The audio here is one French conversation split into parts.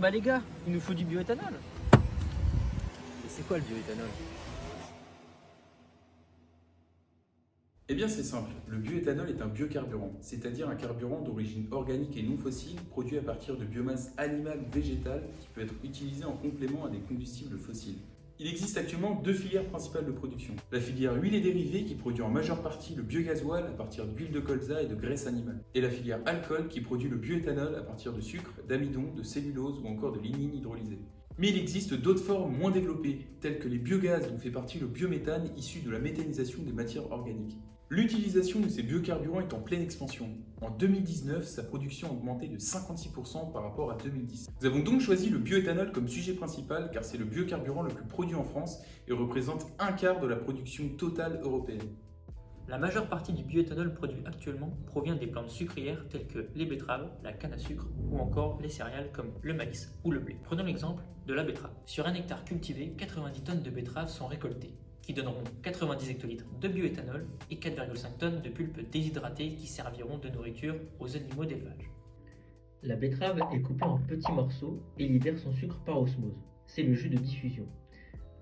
bah les gars, il nous faut du bioéthanol. Et c'est quoi le bioéthanol? Eh bien c'est simple, le bioéthanol est un biocarburant, c'est-à-dire un carburant d'origine organique et non fossile produit à partir de biomasse animale ou végétale qui peut être utilisé en complément à des combustibles fossiles. Il existe actuellement deux filières principales de production. La filière huile et dérivés qui produit en majeure partie le biogasoil à partir d'huile de colza et de graisse animale. Et la filière alcool qui produit le bioéthanol à partir de sucre, d'amidon, de cellulose ou encore de lignine hydrolysée. Mais il existe d'autres formes moins développées, telles que les biogaz dont fait partie le biométhane issu de la méthanisation des matières organiques. L'utilisation de ces biocarburants est en pleine expansion. En 2019, sa production a augmenté de 56% par rapport à 2010. Nous avons donc choisi le bioéthanol comme sujet principal car c'est le biocarburant le plus produit en France et représente un quart de la production totale européenne. La majeure partie du bioéthanol produit actuellement provient des plantes sucrières telles que les betteraves, la canne à sucre ou encore les céréales comme le maïs ou le blé. Prenons l'exemple de la betterave. Sur un hectare cultivé, 90 tonnes de betteraves sont récoltées, qui donneront 90 hectolitres de bioéthanol et 4,5 tonnes de pulpe déshydratée qui serviront de nourriture aux animaux d'élevage. La betterave est coupée en petits morceaux et libère son sucre par osmose. C'est le jus de diffusion.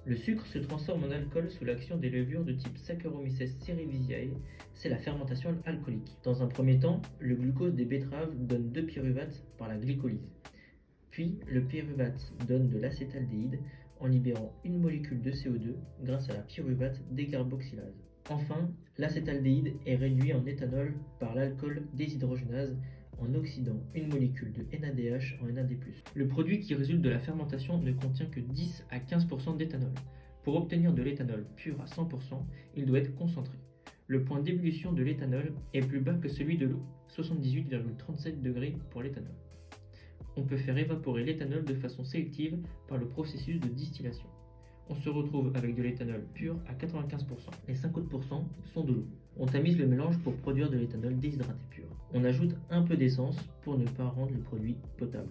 Le sucre se transforme en alcool sous l'action des levures de type Saccharomyces cerevisiae, c'est la fermentation alcoolique. Dans un premier temps, le glucose des betteraves donne 2 pyruvates par la glycolyse. Puis, le pyruvate donne de l'acétaldéhyde en libérant une molécule de CO2 grâce à la pyruvate décarboxylase. Enfin, l'acétaldéhyde est réduit en éthanol par l'alcool déshydrogénase en oxydant une molécule de NADH en NAD+. Le produit qui résulte de la fermentation ne contient que 10 à 15% d'éthanol. Pour obtenir de l'éthanol pur à 100%, il doit être concentré. Le point d'ébullition de l'éthanol est plus bas que celui de l'eau, 78,37 degrés pour l'éthanol. On peut faire évaporer l'éthanol de façon sélective par le processus de distillation. On se retrouve avec de l'éthanol pur à 95%. Les 5 autres pourcents sont de l'eau. On tamise le mélange pour produire de l'éthanol déshydraté pur. On ajoute un peu d'essence pour ne pas rendre le produit potable.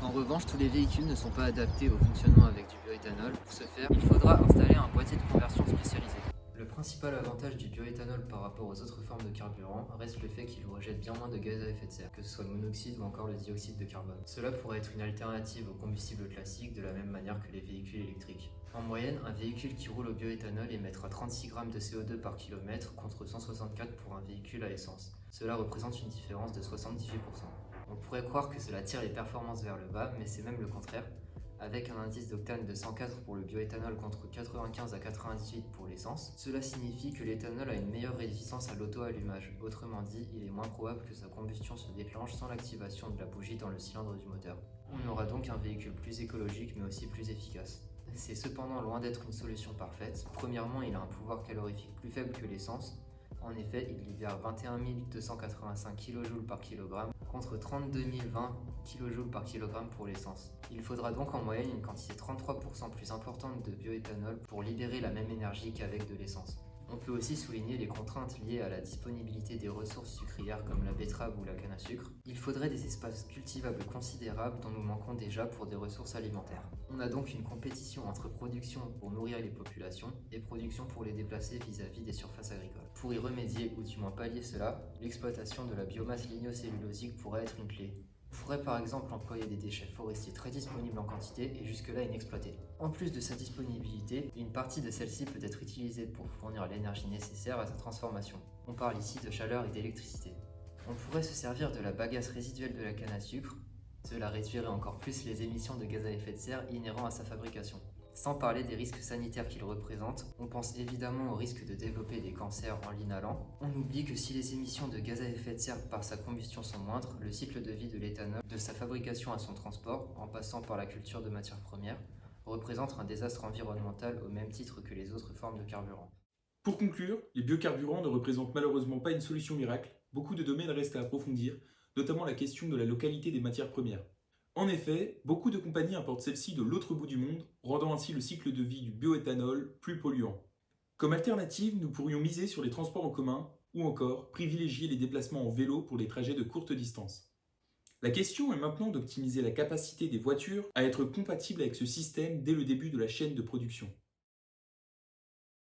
En revanche, tous les véhicules ne sont pas adaptés au fonctionnement avec du bioéthanol. Pour ce faire, il faudra installer un boîtier de conversion spécialisé. Le principal avantage du bioéthanol par rapport aux autres formes de carburant reste le fait qu'il rejette bien moins de gaz à effet de serre, que ce soit le monoxyde ou encore le dioxyde de carbone. Cela pourrait être une alternative aux combustibles classiques de la même manière que les véhicules électriques. En moyenne, un véhicule qui roule au bioéthanol émettra 36 grammes de CO2 par kilomètre contre 164 pour un véhicule à essence. Cela représente une différence de 78%. On pourrait croire que cela tire les performances vers le bas, mais c'est même le contraire. Avec un indice d'octane de 104 pour le bioéthanol contre 95 à 98 pour l'essence, cela signifie que l'éthanol a une meilleure résistance à l'auto-allumage. Autrement dit, il est moins probable que sa combustion se déclenche sans l'activation de la bougie dans le cylindre du moteur. On aura donc un véhicule plus écologique mais aussi plus efficace. C'est cependant loin d'être une solution parfaite. Premièrement, il a un pouvoir calorifique plus faible que l'essence. En effet, il libère 21 285 kJ par kg contre 32 020 kJ par kg pour l'essence. Il faudra donc en moyenne une quantité 33% plus importante de bioéthanol pour libérer la même énergie qu'avec de l'essence. On peut aussi souligner les contraintes liées à la disponibilité des ressources sucrières comme la betterave ou la canne à sucre. Il faudrait des espaces cultivables considérables dont nous manquons déjà pour des ressources alimentaires. On a donc une compétition entre production pour nourrir les populations et production pour les déplacer vis-à-vis des surfaces agricoles. Pour y remédier ou du moins pallier cela, l'exploitation de la biomasse lignocellulosique pourrait être une clé. On pourrait par exemple employer des déchets forestiers très disponibles en quantité et jusque-là inexploités. En plus de sa disponibilité, une partie de celle-ci peut être utilisée pour fournir l'énergie nécessaire à sa transformation. On parle ici de chaleur et d'électricité. On pourrait se servir de la bagasse résiduelle de la canne à sucre. Cela réduirait encore plus les émissions de gaz à effet de serre inhérents à sa fabrication. Sans parler des risques sanitaires qu'il représente, on pense évidemment au risque de développer des cancers en l'inhalant. On oublie que si les émissions de gaz à effet de serre par sa combustion sont moindres, le cycle de vie de l'éthanol, de sa fabrication à son transport, en passant par la culture de matières premières, représente un désastre environnemental au même titre que les autres formes de carburant. Pour conclure, les biocarburants ne représentent malheureusement pas une solution miracle. Beaucoup de domaines restent à approfondir, notamment la question de la localité des matières premières. En effet, beaucoup de compagnies importent celles-ci de l'autre bout du monde, rendant ainsi le cycle de vie du bioéthanol plus polluant. Comme alternative, nous pourrions miser sur les transports en commun ou encore privilégier les déplacements en vélo pour les trajets de courte distance. La question est maintenant d'optimiser la capacité des voitures à être compatibles avec ce système dès le début de la chaîne de production.